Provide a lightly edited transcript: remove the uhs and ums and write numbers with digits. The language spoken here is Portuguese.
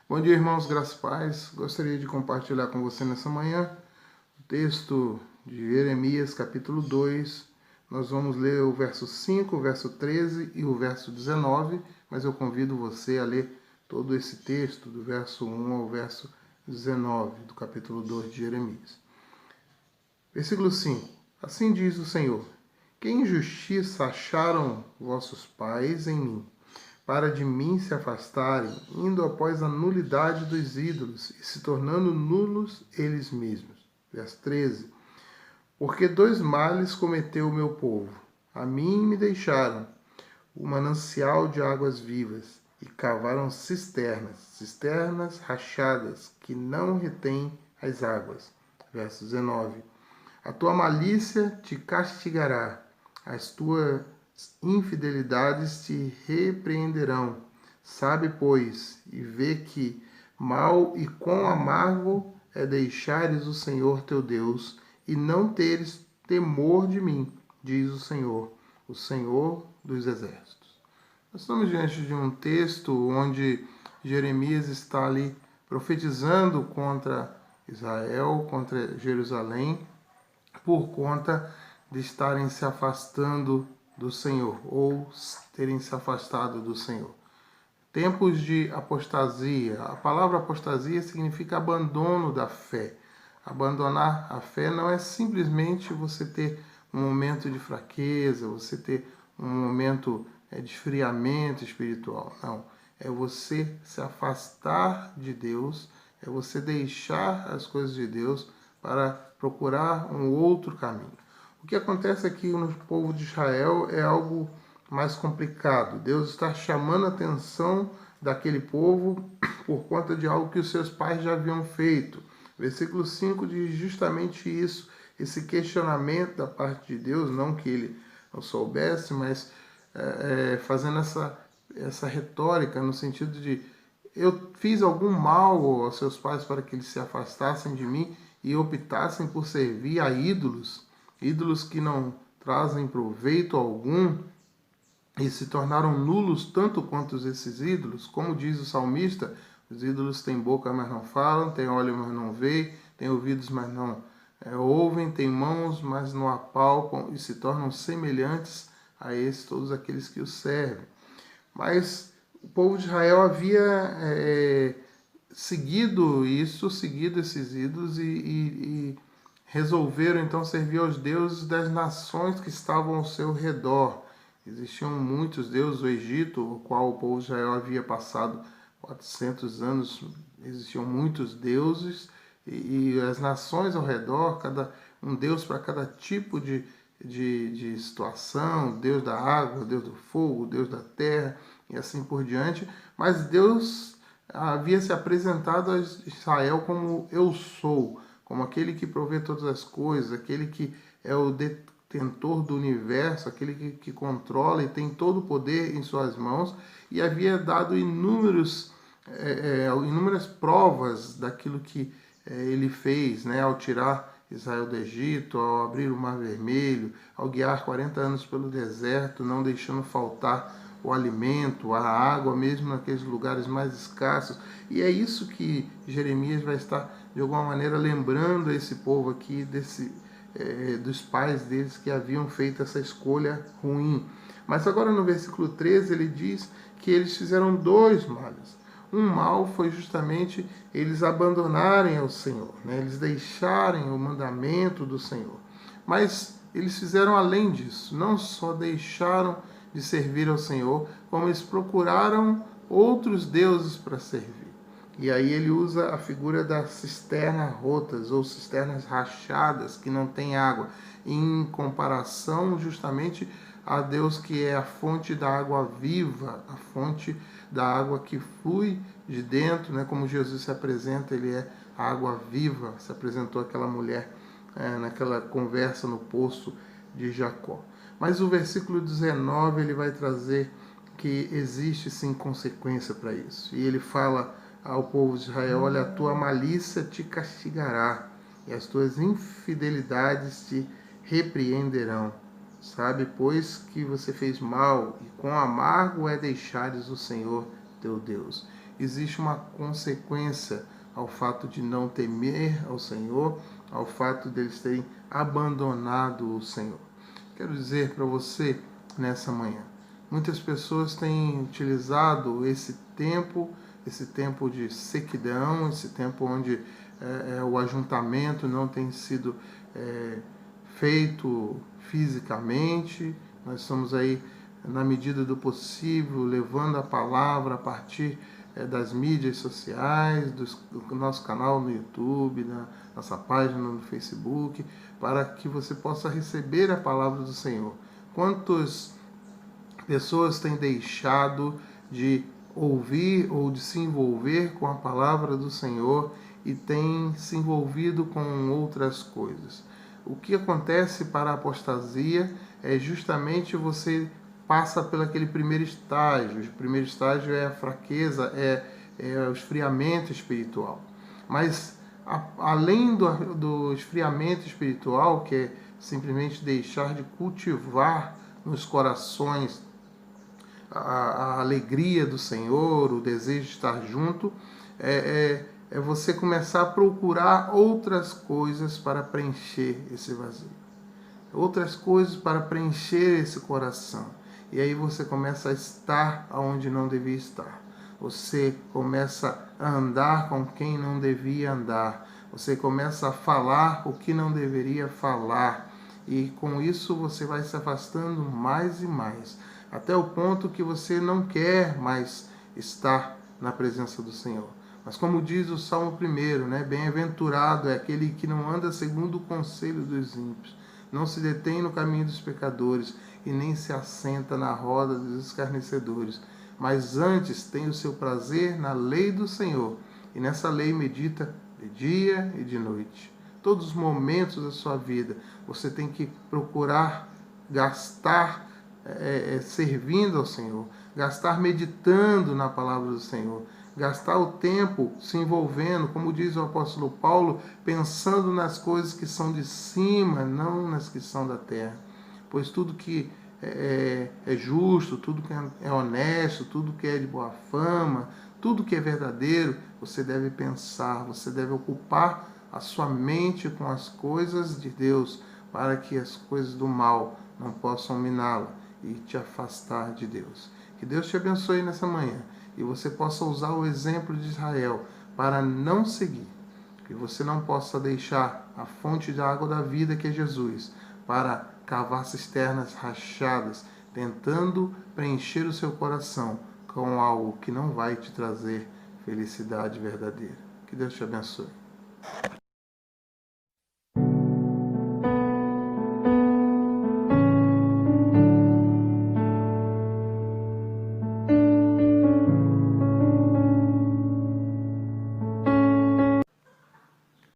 Bom dia, irmãos, graças e paz. Gostaria de compartilhar com você nessa manhã o texto de Jeremias, capítulo 2. Nós vamos ler o verso 5, o verso 13 e o verso 19, mas eu convido você a ler todo esse texto, do verso 1 ao verso 19, do capítulo 2 de Jeremias. Versículo 5. Assim diz o Senhor: Que injustiça acharam vossos pais em mim, para de mim se afastarem, indo após a nulidade dos ídolos e se tornando nulos eles mesmos. Verso 13. Porque dois males cometeu o meu povo. A mim me deixaram o manancial de águas vivas e cavaram cisternas rachadas que não retêm as águas. Verso 19. A tua malícia te castigará, as tuas infidelidades te repreenderão. Sabe, pois, e vê que mal e quão amargo é deixares o Senhor teu Deus e não teres temor de mim, diz o Senhor dos exércitos. Nós estamos diante de um texto onde Jeremias está ali profetizando contra Israel, contra Jerusalém, por conta de estarem se afastando do Senhor ou terem se afastado do Senhor. Tempos de apostasia. A palavra apostasia significa abandono da fé. Abandonar a fé não é simplesmente você ter um momento de fraqueza, você ter um momento de esfriamento espiritual. Não. É você se afastar de Deus, é você deixar as coisas de Deus para procurar um outro caminho. O que acontece aqui no povo de Israel é algo mais complicado. Deus está chamando a atenção daquele povo por conta de algo que os seus pais já haviam feito. Versículo 5 diz justamente isso, esse questionamento da parte de Deus, não que ele não soubesse, mas fazendo essa retórica no sentido de eu fiz algum mal aos seus pais para que eles se afastassem de mim e optassem por servir a ídolos, ídolos que não trazem proveito algum e se tornaram nulos tanto quanto esses ídolos. Como diz o salmista, os ídolos têm boca, mas não falam, têm olhos, mas não veem, têm ouvidos, mas não ouvem, têm mãos, mas não apalpam e se tornam semelhantes a esses, todos aqueles que os servem. Mas o povo de Israel havia seguido esses ídolos e resolveram então servir aos deuses das nações que estavam ao seu redor. Existiam muitos deuses, o Egito, o qual o povo de Israel havia passado 400 anos, existiam muitos deuses e as nações ao redor, um deus para cada tipo de situação, Deus da água, Deus do fogo, Deus da terra e assim por diante. Mas Deus havia se apresentado a Israel como eu sou, como aquele que provê todas as coisas, aquele que é o detentor do universo, aquele que controla e tem todo o poder em suas mãos, e havia dado inúmeras provas daquilo que ele fez, né, ao tirar Israel do Egito, ao abrir o Mar Vermelho, ao guiar 40 anos pelo deserto, não deixando faltar o alimento, a água, mesmo naqueles lugares mais escassos. E é isso que Jeremias vai estar, de alguma maneira, lembrando a esse povo aqui, dos pais deles que haviam feito essa escolha ruim. Mas agora no versículo 13 ele diz que eles fizeram dois males. Um mal foi justamente eles abandonarem ao Senhor, né? Eles deixarem o mandamento do Senhor. Mas eles fizeram além disso, não só deixaram de servir ao Senhor, como eles procuraram outros deuses para servir. E aí ele usa a figura das cisternas rotas ou cisternas rachadas que não tem água, em comparação justamente a Deus que é a fonte da água viva, a fonte da água que flui de dentro, né? Como Jesus se apresenta, ele é a água viva, se apresentou aquela mulher naquela conversa no poço de Jacó. Mas o versículo 19 ele vai trazer que existe sim consequência para isso. E ele fala ao povo de Israel: olha, a tua malícia te castigará e as tuas infidelidades te repreenderão. Sabe, pois, que você fez mal, e quão amargo é deixares o Senhor teu Deus. existe uma consequência ao fato de não temer ao Senhor, ao fato deles terem abandonado o Senhor. Quero dizer para você nessa manhã, muitas pessoas têm utilizado esse tempo de sequidão, esse tempo onde o ajuntamento não tem sido feito fisicamente. Nós estamos aí, na medida do possível, levando a palavra a partir das mídias sociais, do nosso canal no YouTube, na nossa página no Facebook, para que você possa receber a palavra do Senhor. Quantas pessoas têm deixado de ouvir ou de se envolver com a palavra do Senhor e têm se envolvido com outras coisas? O que acontece para a apostasia é justamente você passa pelo aquele primeiro estágio. O primeiro estágio é a fraqueza, é o esfriamento espiritual. Mas além do esfriamento espiritual, que é simplesmente deixar de cultivar nos corações a alegria do Senhor, o desejo de estar junto, é você começar a procurar outras coisas para preencher esse vazio. Outras coisas para preencher esse coração. E aí você começa a estar onde não devia estar. Você começa a andar com quem não devia andar. Você começa a falar o que não deveria falar. E com isso você vai se afastando mais e mais. Até o ponto que você não quer mais estar na presença do Senhor. Mas como diz o Salmo 1, né? Bem-aventurado é aquele que não anda segundo o conselho dos ímpios, não se detém no caminho dos pecadores e nem se assenta na roda dos escarnecedores, mas antes tem o seu prazer na lei do Senhor, e nessa lei medita de dia e de noite. Todos os momentos da sua vida você tem que procurar gastar servindo ao Senhor, gastar meditando na palavra do Senhor, gastar o tempo se envolvendo, como diz o apóstolo Paulo, pensando nas coisas que são de cima, não nas que são da terra. Pois tudo que é justo, tudo que é honesto, tudo que é de boa fama, tudo que é verdadeiro, você deve pensar, você deve ocupar a sua mente com as coisas de Deus, para que as coisas do mal não possam miná-la e te afastar de Deus. Que Deus te abençoe nessa manhã e você possa usar o exemplo de Israel para não seguir. Que você não possa deixar a fonte da água da vida, que é Jesus, para cavar cisternas rachadas, tentando preencher o seu coração com algo que não vai te trazer felicidade verdadeira. Que Deus te abençoe.